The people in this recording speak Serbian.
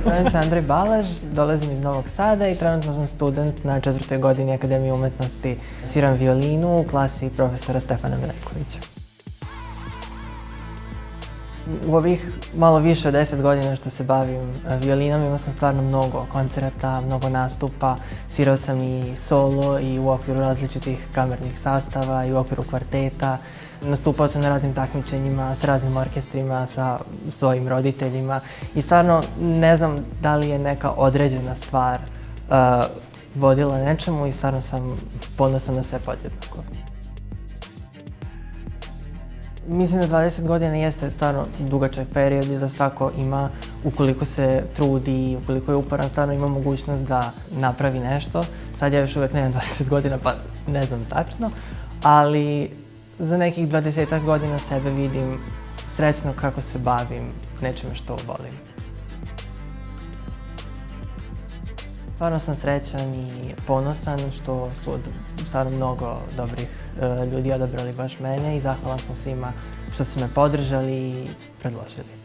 Zovem se Andrej Balaž, dolazim iz Novog Sada i trenutno sam student na 4. godini Akademije umetnosti. Sviram violinu u klasi profesora Stefana Milenkovića. U ovih malo više od 10 godina što se bavim violinom imao sam stvarno mnogo koncerata, mnogo nastupa. Svirao sam i solo i u okviru različitih kamernih sastava i u okviru kvarteta. Nastupao sam na raznim takmičenjima, s raznim orkestrima, sa svojim roditeljima i stvarno ne znam da li je neka određena stvar vodila nečemu i stvarno sam ponosan na sve podjednako. Mislim da 20 godina jeste stvarno dugačak period i da svako ima, ukoliko se trudi i ukoliko je uporan, stvarno ima mogućnost da napravi nešto. Sad ja još uvek nemam 20 godina pa ne znam tačno, ali za nekih 20 godina sebe vidim srećno kako se bavim nečime što volim. Stvarno sam srećan i ponosan što su stvarno mnogo dobrih ljudi odabrali baš mene i zahvalan sam svima što su me podržali i predložili.